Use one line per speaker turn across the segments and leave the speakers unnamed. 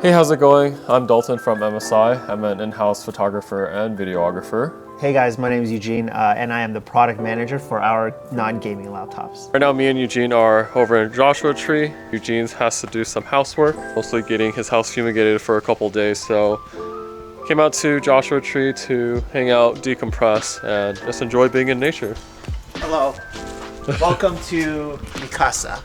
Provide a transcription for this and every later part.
Hey, how's it going? I'm Dalton from MSI. I'm an in-house photographer and videographer.
Hey guys, my name is Eugene and I am the product manager for our non-gaming laptops.
Right now, me and Eugene are over in Joshua Tree. Eugene has to do some housework, mostly getting his house fumigated for a couple days. So came out to Joshua Tree to hang out, decompress, and just enjoy being in nature.
Hello, welcome to mi casa.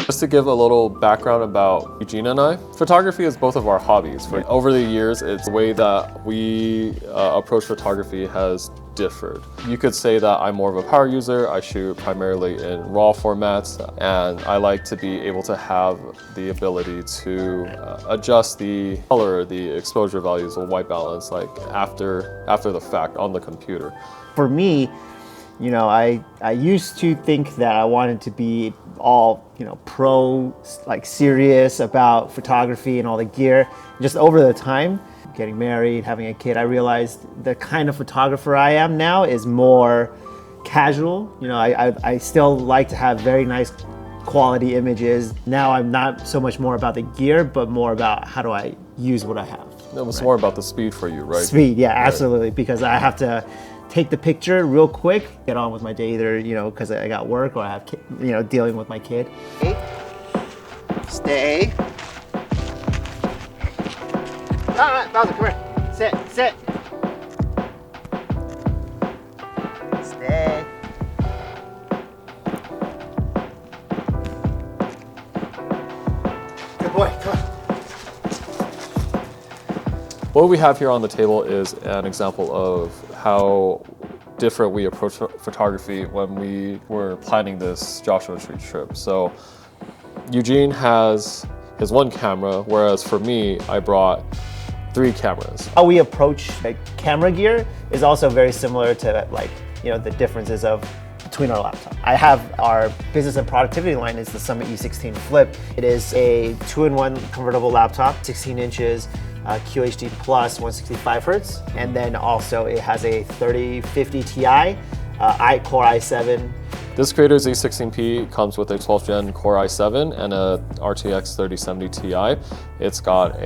Just to give a little background about Eugene and I, photography is both of our hobbies. Over the years, it's the way that we approach photography has differed. You could say that I'm more of a power user. I shoot primarily in RAW formats, and I like to be able to have the ability to adjust the color, the exposure values, or white balance, like after the fact on the computer.
For me, you know, I used to think that I wanted to be all, pro, like serious about photography and all the gear. Just over the time, getting married, having a kid, I realized the kind of photographer I am now is more casual. I still like to have very nice quality images. Now I'm not so much more about the gear, but more about how do I use what I have.
It was more about the speed for you, right?
Speed, yeah, absolutely, right. Because I have to take the picture real quick, get on with my day, either, because I got work or I have, dealing with my kid. Stay. All right, Bowser, come here. Sit. Stay. Good boy, come on.
What we have here on the table is an example of how different we approach photography when we were planning this Joshua Tree trip. So Eugene has his one camera, whereas for me, I brought 3 cameras.
How we approach camera gear is also very similar to the differences between our laptop. I have our business and productivity line is the Summit E16 Flip. It is a 2-in-1 convertible laptop, 16 inches, QHD plus 165 hertz, and then also it has a 3050 Ti, Core i7.
This Creator Z16P comes with a 12th gen Core i7 and a RTX 3070 Ti. It's got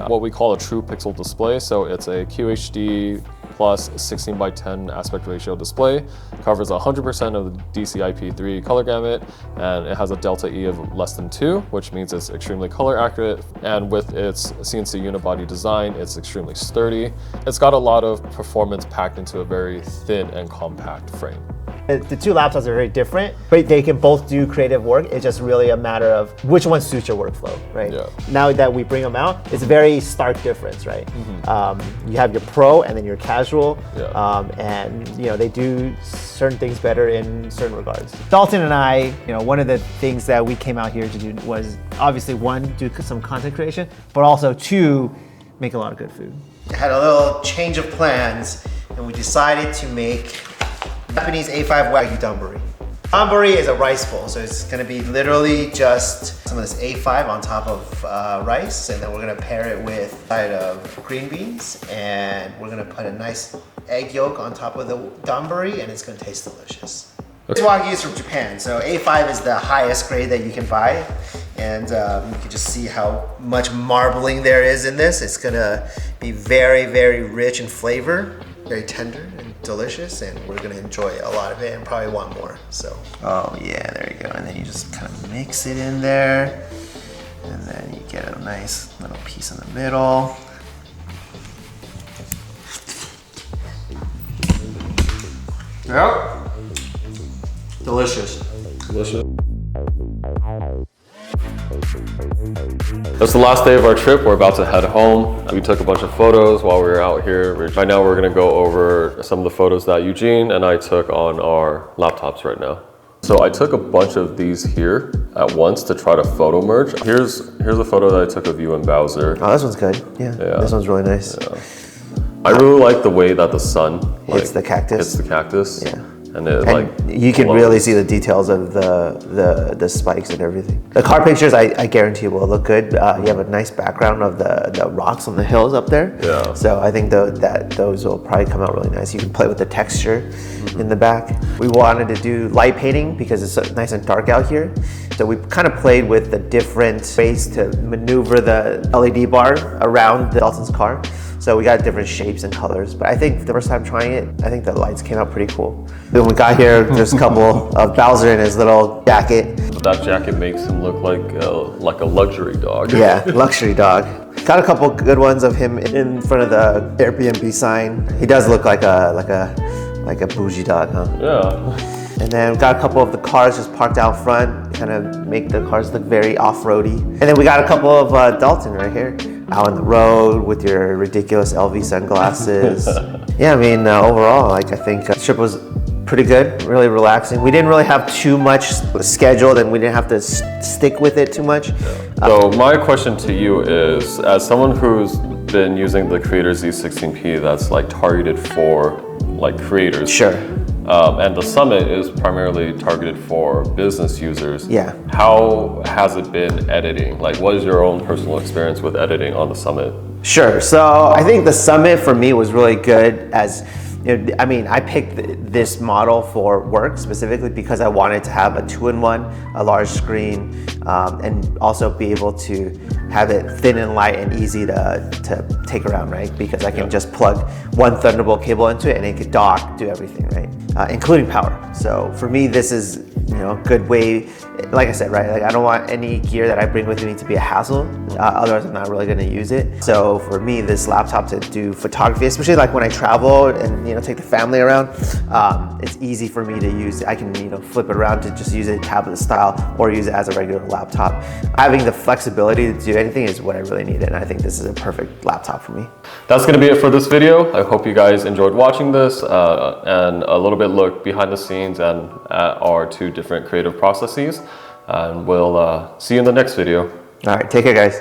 what we call a true pixel display, so it's a QHD plus 16:10 aspect ratio display, covers 100% of the DCI-P3 color gamut, and it has a delta E of less than 2, which means it's extremely color accurate, and with its CNC unibody design, it's extremely sturdy. It's got a lot of performance packed into a very thin and compact frame.
The 2 laptops are very different, but they can both do creative work. It's just really a matter of which one suits your workflow, right?
Yeah.
Now that we bring them out, it's a very stark difference, right? Mm-hmm. You have your pro and then your casual, and they do certain things better in certain regards. Dalton and I, one of the things that we came out here to do was obviously 1, do some content creation, but also 2, make a lot of good food. I had a little change of plans, and we decided to make Japanese A5 Wagyu donburi. Donburi is a rice bowl, so it's gonna be literally just some of this A5 on top of rice, and then we're gonna pair it with a side of green beans, and we're gonna put a nice egg yolk on top of the donburi, and it's gonna taste delicious. This Wagyu is from Japan, so A5 is the highest grade that you can buy, and you can just see how much marbling there is in this. It's gonna be very, very rich in flavor, very tender and delicious, and we're gonna enjoy a lot of it and probably want more. So, oh yeah, there you go. And then you just kind of mix it in there, and then you get a nice little piece in the middle. Yep. Delicious.
Delicious. That's the last day of our trip. We're about to head home. We took a bunch of photos while we were out here. Right now we're gonna go over some of the photos that Eugene and I took on our laptops right now. So I took a bunch of these here at once to try to photo merge. Here's a photo that I took of you and Bowser.
Oh, this one's good. Yeah. This one's really nice.
Yeah. I really like the way that the sun
hits the cactus.
Hits the cactus.
Yeah.
And it,
and you can really see the details of the spikes and everything. The car pictures, I guarantee will look good. You have a nice background of the rocks on the hills up there.
Yeah.
So I think that those will probably come out really nice. You can play with the texture in the back. We wanted to do light painting because it's so nice and dark out here. So we kind of played with the different ways to maneuver the LED bar around Dalton's car. So we got different shapes and colors. But I think the first time trying it, I think the lights came out pretty cool. When we got here, there's a couple of Bowser in his little jacket.
That jacket makes him look like a luxury dog.
Yeah, luxury dog. Got a couple good ones of him in front of the Airbnb sign. He does look like a bougie dog, huh?
Yeah.
And then we got a couple of the cars just parked out front, kind of make the cars look very off-roady. And then we got a couple of Dalton right here, out on the road with your ridiculous LV sunglasses. Yeah, I mean, overall, I think the trip was pretty good, really relaxing. We didn't really have too much scheduled and we didn't have to stick with it too much.
Yeah. So my question to you is, as someone who's been using the Creator Z16P that's targeted for creators.
Sure.
And the Summit is primarily targeted for business users.
Yeah.
How has it been editing? What is your own personal experience with editing on the Summit?
Sure. So I think the Summit for me was really good as, I mean, I picked this model for work specifically because I wanted to have a 2-in-1, a large screen, and also be able to have it thin and light and easy to take around, right? Because I can just plug one Thunderbolt cable into it and it can dock, do everything, right? Including power. So for me, this is a good way, like I said, right? I don't want any gear that I bring with me to be a hassle. Otherwise, I'm not really going to use it. So for me, this laptop to do photography, especially when I travel and take the family around, it's easy for me to use. I can flip it around to just use it tablet style or use it as a regular laptop. Having the flexibility to do anything is what I really need, and I think this is a perfect laptop for me. That's
going to be it for this video. I hope you guys enjoyed watching this and a little bit look behind the scenes and at our two different creative processes. And we'll see you in the next video.
All right, take care, guys.